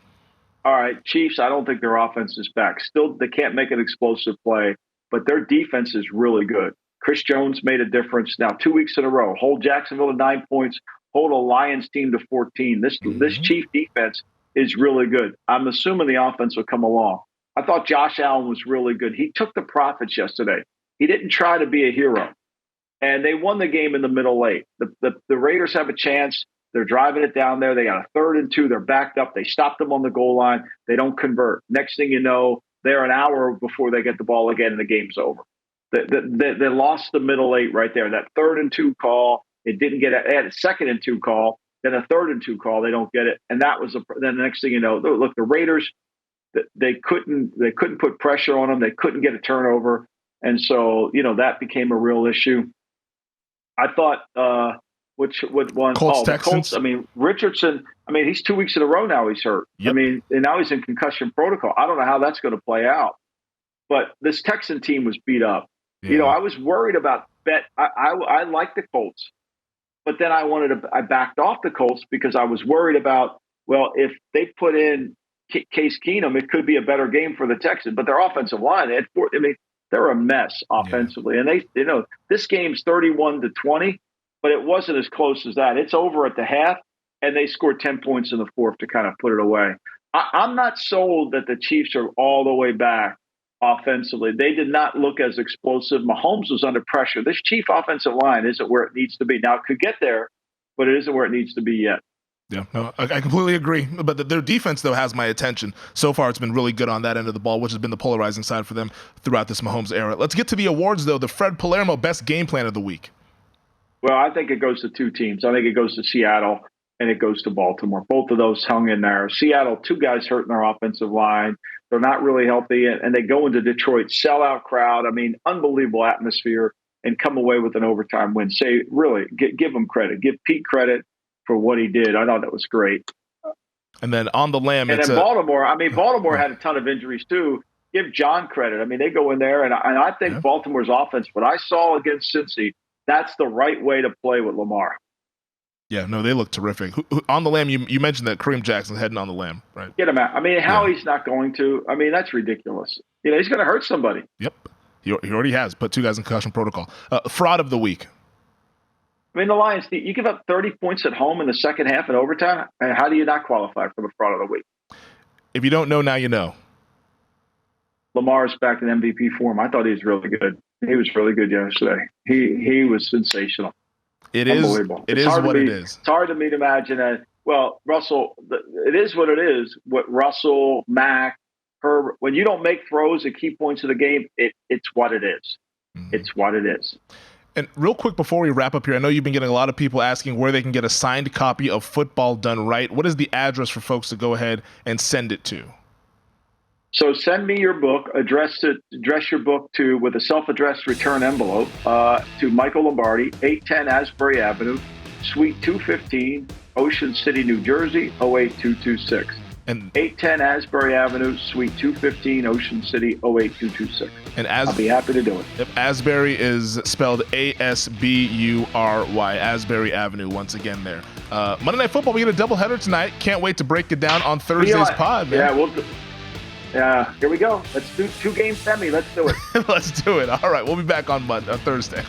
All right, Chiefs, I don't think their offense is back. Still, they can't make an explosive play, but their defense is really good. Chris Jones made a difference. Now, 2 weeks in a row, hold Jacksonville to 9 points, hold a Lions team to 14. This Chief defense is really good. I'm assuming the offense will come along. I thought Josh Allen was really good. He took the profits yesterday. He didn't try to be a hero. And they won the game in the middle late. The Raiders have a chance. They're driving it down there. They got a 3rd and 2. They're backed up. They stopped them on the goal line. They don't convert. Next thing you know, they're an hour before they get the ball again and the game's over. They lost the middle late right there. That 3rd and 2 call, it didn't get it. They had a 2nd and 2 call, then a 3rd and 2 call. They don't get it. And that was then the next thing you know, look, the Raiders, they couldn't put pressure on them. They couldn't get a turnover. And so, that became a real issue. I thought, which one? Colts, the Texans. Colts. I mean, Richardson, he's 2 weeks in a row now he's hurt. Yep. And now he's in concussion protocol. I don't know how that's going to play out. But this Texan team was beat up. Yeah. I was worried about I like the Colts. But then I backed off the Colts because I was worried about, well, if they put in Case Keenum, it could be a better game for the Texans. But their offensive line, they're a mess offensively. Yeah. And this game's 31-20, but it wasn't as close as that. It's over at the half, and they scored 10 points in the fourth to kind of put it away. I'm not sold that the Chiefs are all the way back offensively. They did not look as explosive. Mahomes was under pressure. This Chief offensive line isn't where it needs to be. Now, it could get there, but it isn't where it needs to be yet. Yeah, no, I completely agree. But their defense, though, has my attention. So far, it's been really good on that end of the ball, which has been the polarizing side for them throughout this Mahomes era. Let's get to the awards, though. The Fred Palermo Best Game Plan of the Week. Well, I think it goes to 2 teams. I think it goes to Seattle and it goes to Baltimore. Both of those hung in there. Seattle, 2 guys hurt in their offensive line. They're not really healthy, and they go into Detroit, sellout crowd. Unbelievable atmosphere, and come away with an overtime win. Give them credit. Give Pete credit for what he did. I thought that was great. And then on the lam, and then Baltimore. Baltimore had a ton of injuries too. Give John credit. They go in there, and I think Baltimore's offense, what I saw against Cincy, that's the right way to play with Lamar. Yeah, no, they look terrific. On the lam, you mentioned that Kareem Jackson's heading on the lam, right? Get him out. He's not going to. That's ridiculous. He's going to hurt somebody. Yep. He already has put 2 guys in concussion protocol. Fraud of the week. The Lions, you give up 30 points at home in the second half in overtime. How do you not qualify for the fraud of the week? If you don't know, now you know. Lamar's back in MVP form. I thought he was really good. He was really good yesterday. He was sensational. It is what it is. It's hard to me to imagine that. Well, Russell, it is what it is. What Russell, Mack, Herbert, when you don't make throws at key points of the game, it's what it is. Mm-hmm. It's what it is. And real quick before we wrap up here, I know you've been getting a lot of people asking where they can get a signed copy of Football Done Right. What is the address for folks to go ahead and send it to? So send me your book, address your book to with a self-addressed return envelope to Michael Lombardi, 810 Asbury Avenue, Suite 215, Ocean City, New Jersey, 08226. And 810 Asbury Avenue, Suite 215, Ocean City, 08226. And I'll be happy to do it. Yep, Asbury is spelled ASBURY, Asbury Avenue once again there. Monday Night Football, we get a doubleheader tonight. Can't wait to break it down on Thursday's pod, man. Yeah, here we go. Let's do 2 games Femi. Let's do it. Let's do it. All right, we'll be back on Thursday.